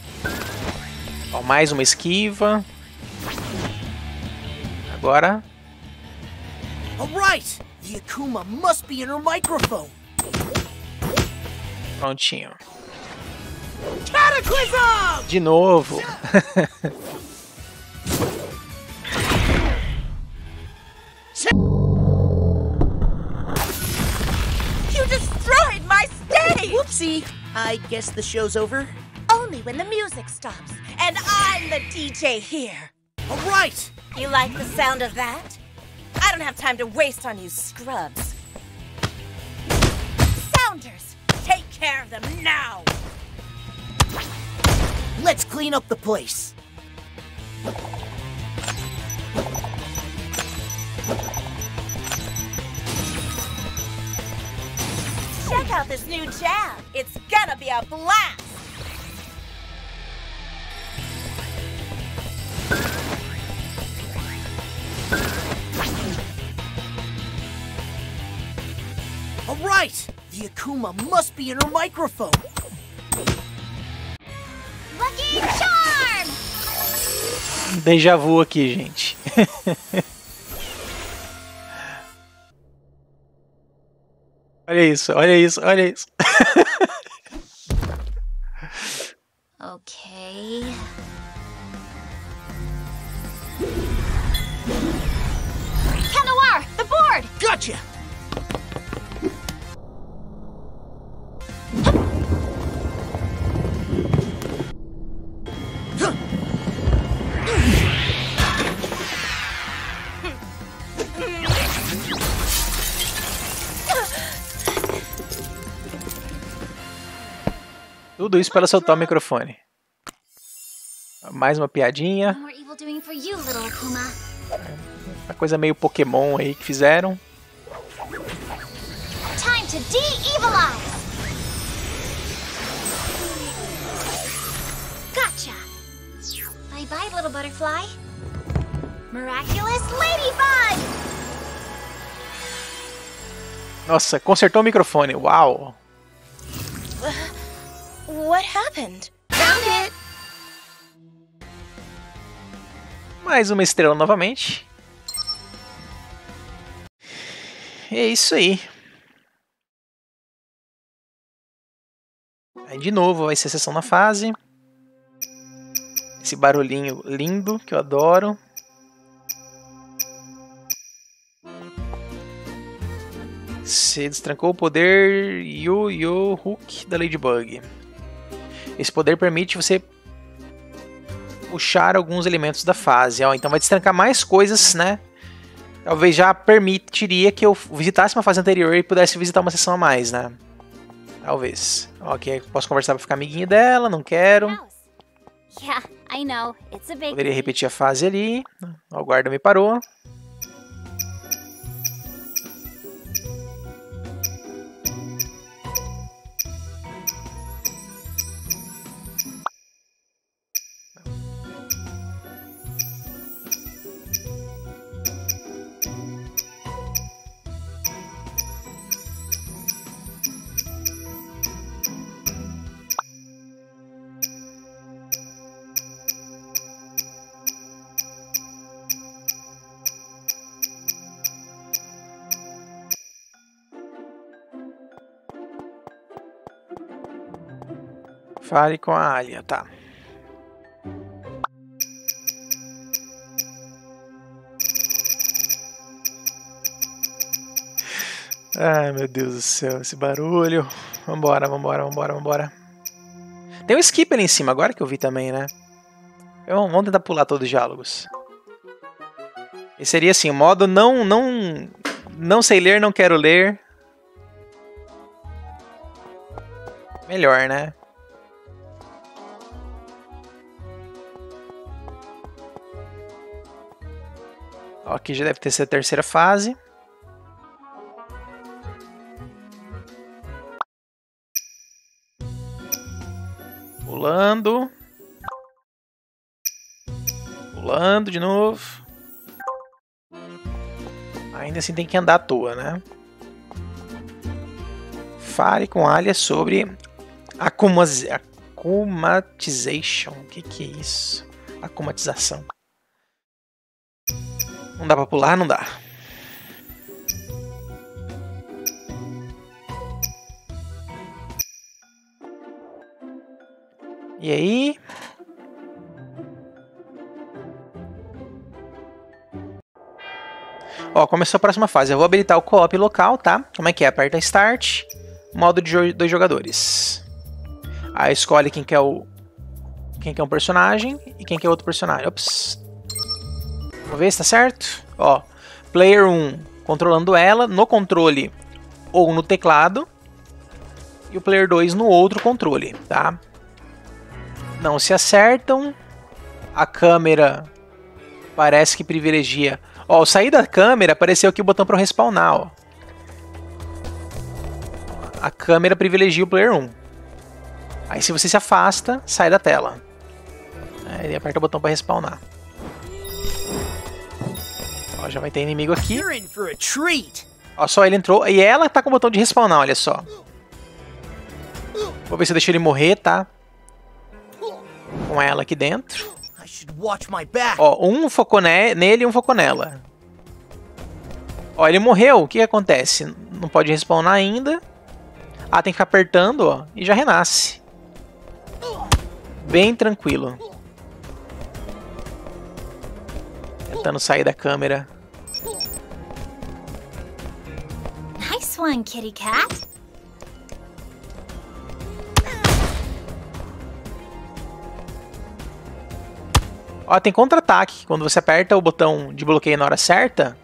Ó, mais uma esquiva. Agora. Alright, the Akuma must be in her microphone. Prontinho. Cataclysm! De novo. See, I guess the show's over. Only when the music stops. And I'm the DJ here. All right! You like the sound of that? I don't have time to waste on you scrubs. Sounders, take care of them now! Let's clean up the place. Check out this new jam. It's gonna be a blast! All right! The Akuma must be in her microphone. Lucky Charm! Déjà vu aqui, gente. Olha isso, olha isso, olha isso. Okay. Cat Noir, the board! Gotcha! Tudo isso para soltar o microfone. Mais uma piadinha. No more evil doing for you, little Akuma. Uma coisa meio Pokémon aí que fizeram. Time to de-evilize! Gotcha! Bye-bye, little butterfly. Miraculous Ladybug! Nossa, consertou o microfone. Uau! What happened? Found it! Mais uma estrela novamente. E é isso aí. Aí de novo vai ser sessão na fase. Esse barulhinho lindo que eu adoro. Você destrancou o poder Yo-Yo Hook da Ladybug. Esse poder permite você puxar alguns elementos da fase. Ó, então vai destrancar mais coisas, né? Talvez já permitiria que eu visitasse uma fase anterior e pudesse visitar uma sessão a mais, né? Talvez. Ok, posso conversar para ficar amiguinho dela, não quero. Yeah, I know. It's a big... Poderia repetir a fase ali. O guarda me parou. Fale com a Alia, tá. Ai, meu Deus do céu, esse barulho. Vambora, vambora, vambora, vambora. Tem um skip ali em cima, agora que eu vi também, né? Vamos tentar pular todos os diálogos. Esse seria assim, o modo não sei ler, não quero ler. Melhor, né? Ó, aqui já deve ter sido a terceira fase. Pulando. Pulando de novo. Ainda assim tem que andar à toa, né? Fale com a Alia sobre akumatization. O que é isso? Akumatização. Não dá pra pular? Não dá. E aí? Ó, começou a próxima fase. Eu vou habilitar o co-op local, tá? Como é que é? Aperta Start. modo de 2 jogadores. Aí escolhe quem quer um personagem e quem quer outro personagem. Ops. Vamos ver se tá certo. Ó, player 1 controlando ela no controle ou no teclado. E o player 2 no outro controle, tá? Não se acertam. A câmera parece que privilegia. Ó, ao sair da câmera apareceu aqui o botão para respawnar, ó. A câmera privilegia o player 1. Aí se você se afasta, sai da tela. Aí ele aperta o botão para respawnar. Ó, já vai ter inimigo aqui. Ó, só ele entrou. E ela tá com o botão de respawnar, olha só. Vou ver se eu deixo ele morrer, tá? Com ela aqui dentro. Ó, um focou nele e um focou nela. Ó, ele morreu. O que acontece? Não pode respawnar ainda. Ah, tem que ficar apertando, ó. E já renasce. Bem tranquilo. Tentando sair da câmera. Nice one, kitty cat. Ó, tem contra-ataque. Quando você aperta o botão de bloqueio na hora certa,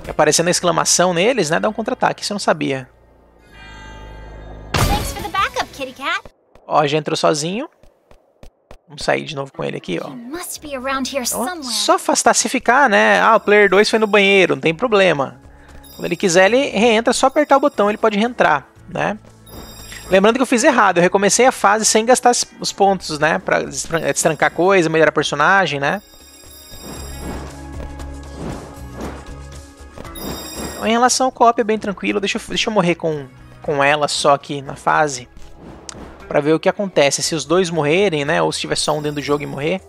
aparecendo a exclamação neles, né? Dá um contra-ataque. Isso eu não sabia. Thanks for the backup, kitty cat. Ó, já entrou sozinho. Vamos sair de novo com ele aqui, ó. He must be around here Então, somewhere. só afastar se ficar, né? Ah, o player 2 foi no banheiro, não tem problema. Quando ele quiser, ele reentra, só apertar o botão, ele pode reentrar, né? Lembrando que eu fiz errado, eu recomecei a fase sem gastar os pontos, né? Pra destrancar coisa, melhorar personagem, né? Então, em relação ao co-op é bem tranquilo, deixa eu morrer com ela só aqui na fase. Pra ver o que acontece, se os dois morrerem, né? Ou se tiver só um dentro do jogo e morrer.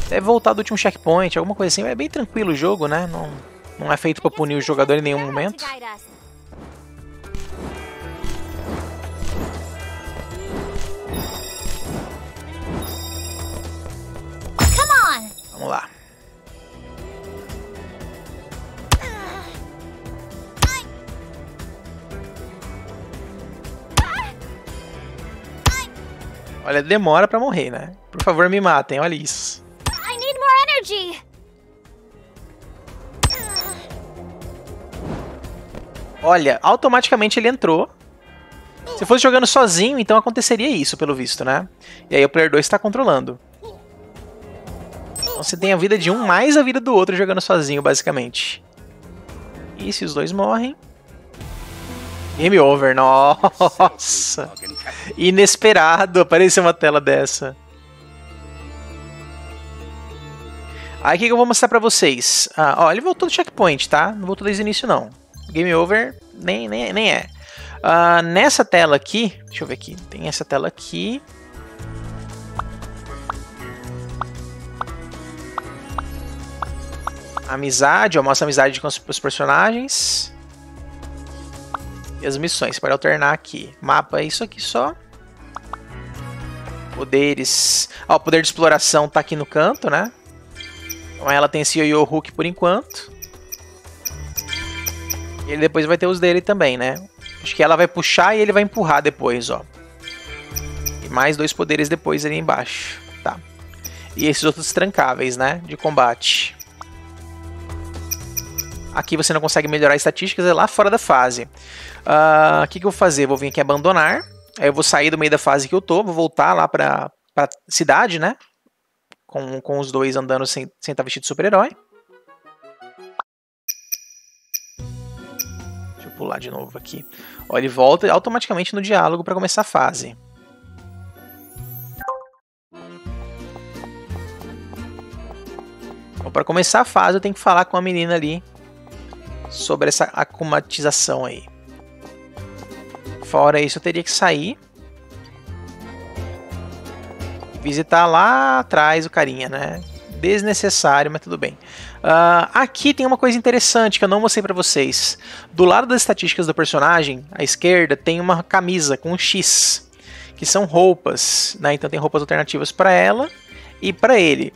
Deve voltar do último checkpoint, alguma coisa assim. É bem tranquilo o jogo, né? Não é feito pra punir o jogador em nenhum momento. Vamos lá. Olha, demora pra morrer, né? Por favor, me matem, olha isso. I need more energy. Olha, automaticamente ele entrou. Se fosse jogando sozinho, então aconteceria isso, pelo visto, né? E aí o player 2 está controlando. Então você tem a vida de um mais a vida do outro jogando sozinho, basicamente. E se os dois morrem... Game over, nossa! Inesperado aparecer uma tela dessa. Aí o que eu vou mostrar pra vocês? Ah, ó, ele voltou do checkpoint, tá? Não voltou desde o início, não. Game over nem é. Nessa tela aqui, deixa eu ver aqui. Tem essa tela aqui. Amizade, ó, mostra a amizade com os personagens. E as missões, você pode alternar aqui. Mapa é isso aqui só. Poderes. Ó, o poder de exploração tá aqui no canto, né? Então ela tem esse Yo-Yo Hook por enquanto. E ele depois vai ter os dele também, né? Acho que ela vai puxar e ele vai empurrar depois, ó. E mais 2 poderes depois ali embaixo. Tá. E esses outros trancáveis, né? De combate. Aqui você não consegue melhorar estatísticas, é lá fora da fase. O que eu vou fazer? Vou vir aqui abandonar. Aí eu vou sair do meio da fase que eu tô. Vou voltar lá pra cidade, né? Com os dois andando sem estar vestido de super-herói. Deixa eu pular de novo aqui. Ó, ele volta automaticamente no diálogo para começar a fase. Então, para começar a fase eu tenho que falar com a menina ali sobre essa acumatização aí. Fora isso eu teria que sair. Visitar lá atrás o carinha, né? Desnecessário, mas tudo bem. Aqui tem uma coisa interessante que eu não mostrei pra vocês. Do lado das estatísticas do personagem, à esquerda, tem uma camisa com um X, que são roupas, né? Então tem roupas alternativas pra ela e pra ele.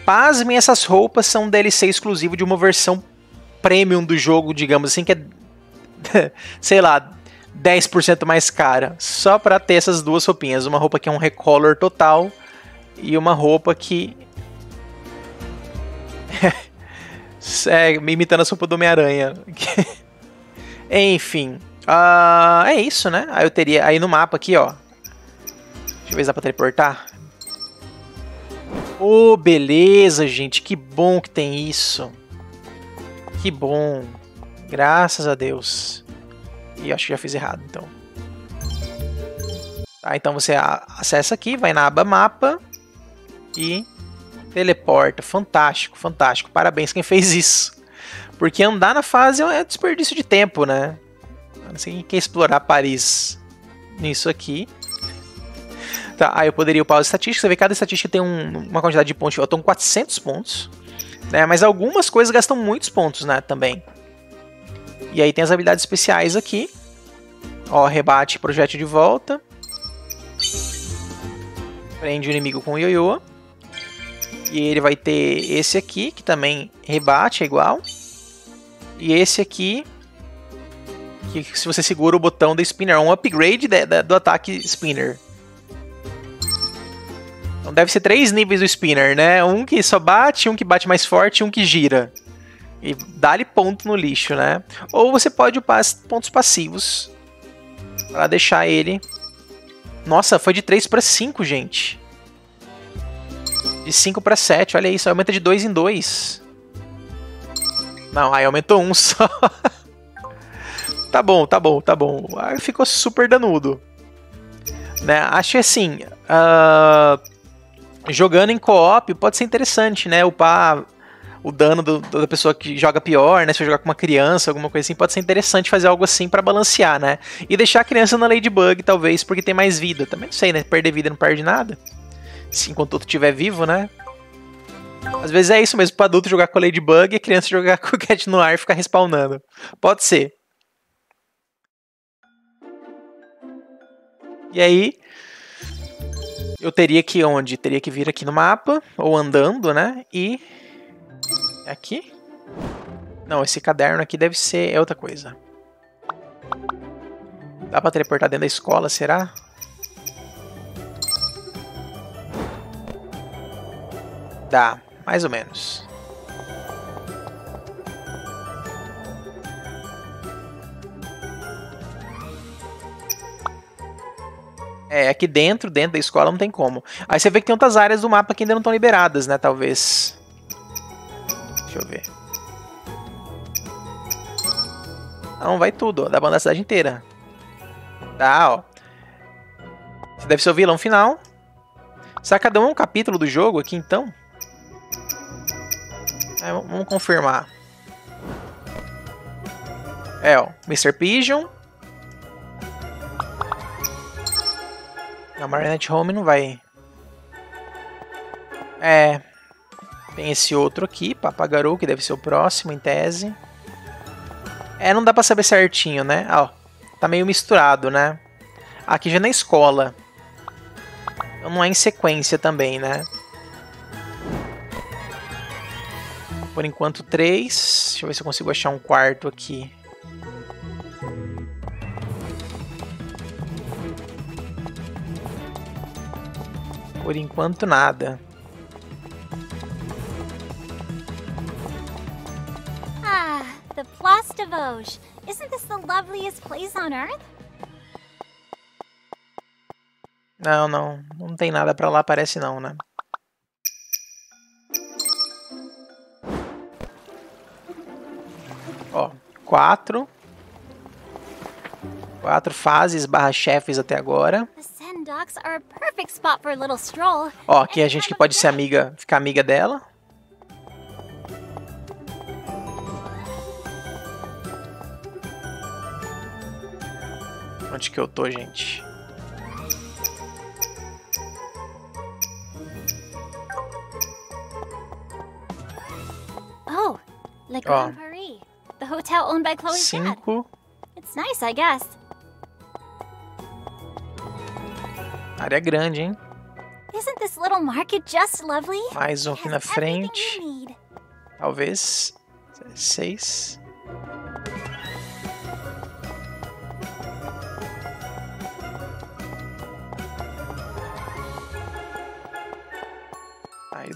Pasmem, essas roupas são um DLC exclusivo de uma versão premium do jogo, digamos assim, que é... sei lá, 10% mais cara. Só pra ter essas duas roupinhas. Uma roupa que é um recolor total e uma roupa que... me imitando a roupa do Homem-Aranha. Enfim. É isso, né? Aí eu teria... Aí no mapa aqui, ó. Deixa eu ver se dá pra teleportar. Oh, beleza, gente. Que bom que tem isso. Que bom. Graças a Deus. E acho que já fiz errado, então. Tá, então você acessa aqui, vai na aba mapa e teleporta. Fantástico, fantástico. Parabéns quem fez isso. Porque andar na fase é desperdício de tempo, né? Não sei quem quer explorar Paris nisso aqui. Tá, aí eu poderia upar as estatísticas. Você vê que cada estatística tem uma quantidade de pontos. Eu tô com 400 pontos. Né? Mas algumas coisas gastam muitos pontos, né? Também. E aí tem as habilidades especiais aqui. Ó, rebate projétil de volta. Prende o inimigo com o ioiô. E ele vai ter esse aqui, que também rebate, é igual. E esse aqui, que se você segura o botão da Spinner, é um upgrade do ataque Spinner. Então deve ser 3 níveis do Spinner, né? Um que só bate, um que bate mais forte e um que gira. E dá-lhe ponto no lixo, né? Ou você pode upar pontos passivos para deixar ele... Nossa, foi de 3 para 5, gente. De 5 para 7, olha isso, aumenta de 2 em 2. Não, aí aumentou 1 só. Tá bom, tá bom, tá bom. Aí ficou super danudo. Né? Acho que assim, jogando em co-op pode ser interessante, né? Upar o dano da pessoa que joga pior, né? Se eu jogar com uma criança, alguma coisa assim, pode ser interessante fazer algo assim pra balancear, né? E deixar a criança na Ladybug, talvez, porque tem mais vida. Também não sei, né? Perder vida não perde nada. Se enquanto outro estiver vivo, né? Às vezes é isso mesmo, para adulto jogar com a Ladybug e a criança jogar com o Cat Noir e ficar respawnando. Pode ser. E aí, eu teria que ir onde? Teria que vir aqui no mapa, ou andando, né? E... aqui? Não, esse caderno aqui deve ser outra coisa. Dá pra teleportar dentro da escola, será? Dá, mais ou menos. É, aqui dentro da escola não tem como. Aí você vê que tem outras áreas do mapa que ainda não estão liberadas, né? Talvez. Deixa eu ver. Não, vai tudo, ó. Dá pra andar a cidade inteira. Tá, ó. Esse deve ser o vilão final. Será que cada um é um capítulo do jogo aqui, então? Vamos confirmar. É, ó. Mr. Pigeon. A Marionette Home não vai... É... Tem esse outro aqui, Papagarou, que deve ser o próximo, em tese. É, não dá pra saber certinho, né? Ó, tá meio misturado, né? Aqui já é na escola. Então não é em sequência também, né? Por enquanto 3. Deixa eu ver se eu consigo achar um quarto aqui. Por enquanto nada. Ah, the Place de Vosges. Isn't this the loveliest place on Earth? Não tem nada pra lá, parece não, né? Ó, 4 fases / chefes até agora. The Sand Docks are a perfect spot for a little stroll. Ó, aqui a gente que pode ser amiga, ficar amiga dela. Onde que eu tô, gente? Oh, Le Grand Paris, the hotel owned by Chloe's dad. 5. It's nice, I guess. Área grande, hein? Isn't this little market just lovely? Mais um aqui na Has everything frente. you need. Talvez 6.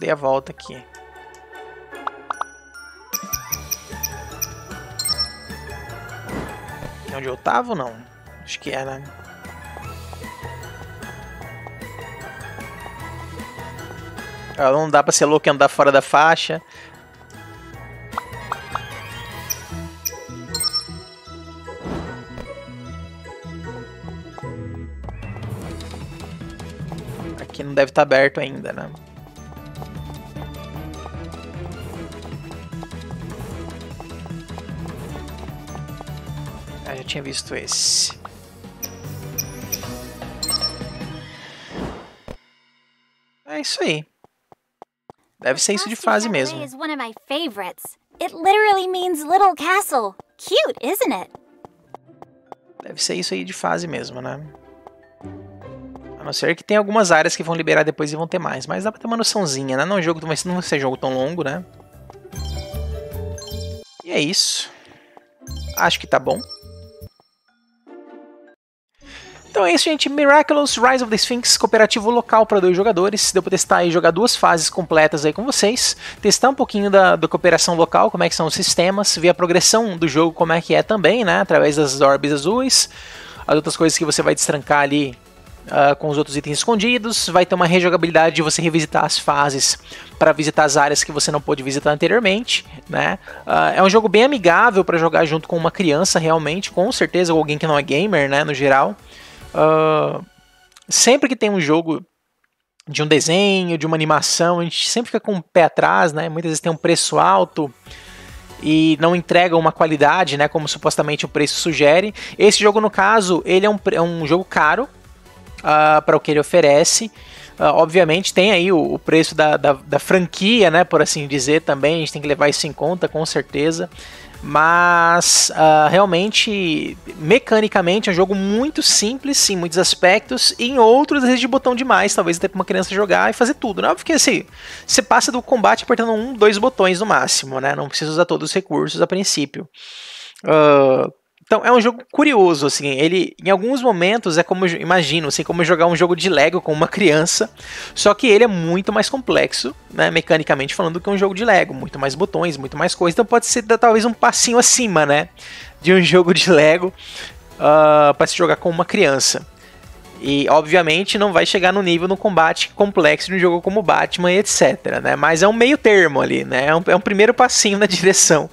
dei a volta aqui. É onde eu tava ou não? Acho que é, né? Não dá pra ser louco e andar fora da faixa. Aqui não deve estar aberto ainda, né? Já tinha visto esse. É isso aí. Deve ser isso de fase mesmo. Is one of my favorites. It literally means little castle. Cute, isn't it? Deve ser isso aí de fase mesmo, né? A não ser que tem algumas áreas que vão liberar depois e vão ter mais. Mas dá pra ter uma noçãozinha, né? Não vai ser jogo tão longo, né? E é isso. Acho que tá bom. Então é isso, gente. Miraculous Rise of the Sphinx, cooperativo local para 2 jogadores. Deu para testar e jogar 2 fases completas aí com vocês. Testar um pouquinho da cooperação local, como é que são os sistemas. Ver a progressão do jogo, como é que é também, né? Através das orbes azuis. As outras coisas que você vai destrancar ali com os outros itens escondidos. Vai ter uma rejogabilidade de você revisitar as fases para visitar as áreas que você não pôde visitar anteriormente, né? É um jogo bem amigável para jogar junto com uma criança, realmente. Com certeza, ou alguém que não é gamer, né? No geral. Sempre que tem um jogo de um desenho, de uma animação, a gente sempre fica com o pé atrás, né? Muitas vezes tem um preço alto e não entrega uma qualidade, né? Como supostamente o preço sugere. Esse jogo, no caso, ele é um jogo caro para o que ele oferece. Obviamente tem aí o preço da franquia, né? Por assim dizer, também a gente tem que levar isso em conta, com certeza. Mas realmente, mecanicamente, é um jogo muito simples em muitos aspectos, e em outros, às vezes, de botão demais, talvez até para uma criança jogar e fazer tudo, né? Porque assim, você passa do combate apertando 1, 2 botões no máximo, né? Não precisa usar todos os recursos a princípio. Então é um jogo curioso, assim, ele em alguns momentos é como, imagino, assim, como jogar um jogo de Lego com uma criança, só que ele é muito mais complexo, né, mecanicamente falando, do que um jogo de Lego, muito mais botões, muito mais coisa, então pode ser talvez um passinho acima, né, de um jogo de Lego para se jogar com uma criança. E obviamente não vai chegar no nível no combate complexo de um jogo como Batman e etc, né, mas é um meio termo ali, né, é um primeiro passinho na direção,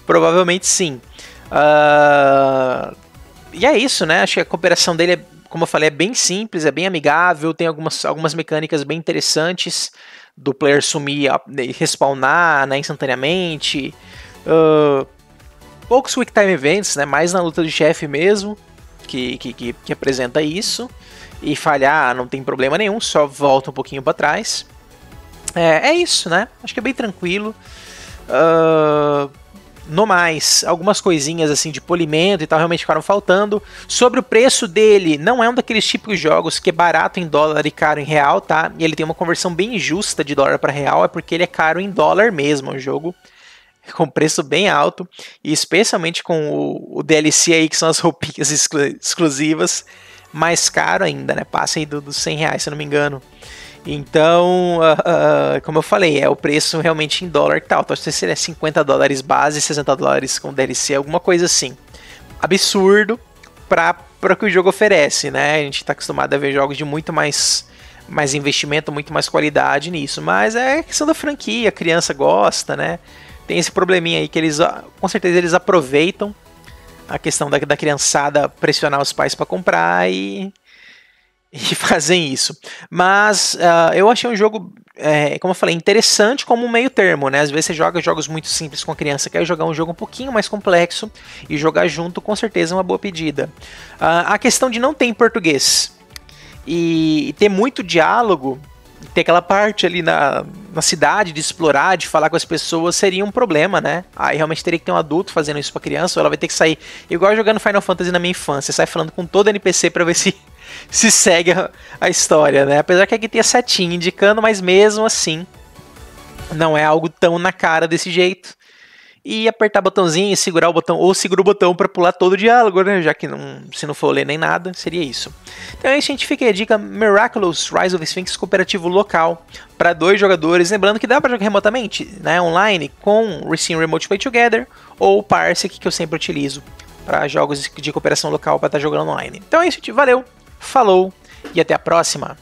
provavelmente sim. E é isso, né? Acho que a cooperação dele, como eu falei, é bem simples, é bem amigável, tem algumas mecânicas bem interessantes do player sumir e respawnar, né, instantaneamente. Poucos quick time events, né, mais na luta de chefe mesmo, que apresenta isso. E falhar não tem problema nenhum, só volta um pouquinho para trás. É isso, né? Acho que é bem tranquilo. No mais, algumas coisinhas assim de polimento e tal realmente ficaram faltando. Sobre o preço dele, não é um daqueles típicos jogos que é barato em dólar e caro em real, tá? E ele tem uma conversão bem justa de dólar para real, é porque ele é caro em dólar mesmo, é um jogo com preço bem alto, e especialmente com o DLC aí, que são as roupinhas exclusivas, mais caro ainda, né? Passa aí dos 100 reais, se eu não me engano. Então, como eu falei, é o preço realmente em dólar e tal. Então, se seria 50 dólares base, 60 dólares com DLC, alguma coisa assim. Absurdo para o que o jogo oferece, né? A gente está acostumado a ver jogos de muito mais investimento, muito mais qualidade nisso. Mas é questão da franquia, a criança gosta, né? Tem esse probleminha aí que eles, com certeza, eles aproveitam a questão da criançada pressionar os pais para comprar e fazem isso. Mas eu achei um jogo, como eu falei, interessante como um meio termo, né? Às vezes você joga jogos muito simples com a criança, quer jogar um jogo um pouquinho mais complexo e jogar junto, com certeza é uma boa pedida. A questão de não ter em português e ter muito diálogo, ter aquela parte ali na cidade de explorar, de falar com as pessoas, seria um problema, né? Aí realmente teria que ter um adulto fazendo isso pra criança, ou ela vai ter que sair, igual jogando Final Fantasy na minha infância, sai falando com todo NPC pra ver se segue a história, né? Apesar que aqui tem a setinha indicando, mas mesmo assim não é algo tão na cara desse jeito. e apertar botãozinho e segurar o botão, ou segura o botão para pular todo o diálogo, né? Já que se não for ler nem nada, seria isso. Então é isso, gente. Fica aí a dica: Miraculous Rise of the Sphinx cooperativo local para 2 jogadores. Lembrando que dá para jogar remotamente, né? Online, com Sim Remote Play Together ou Parsec, que eu sempre utilizo para jogos de cooperação local para estar jogando online. Então é isso, gente. Valeu, falou e até a próxima.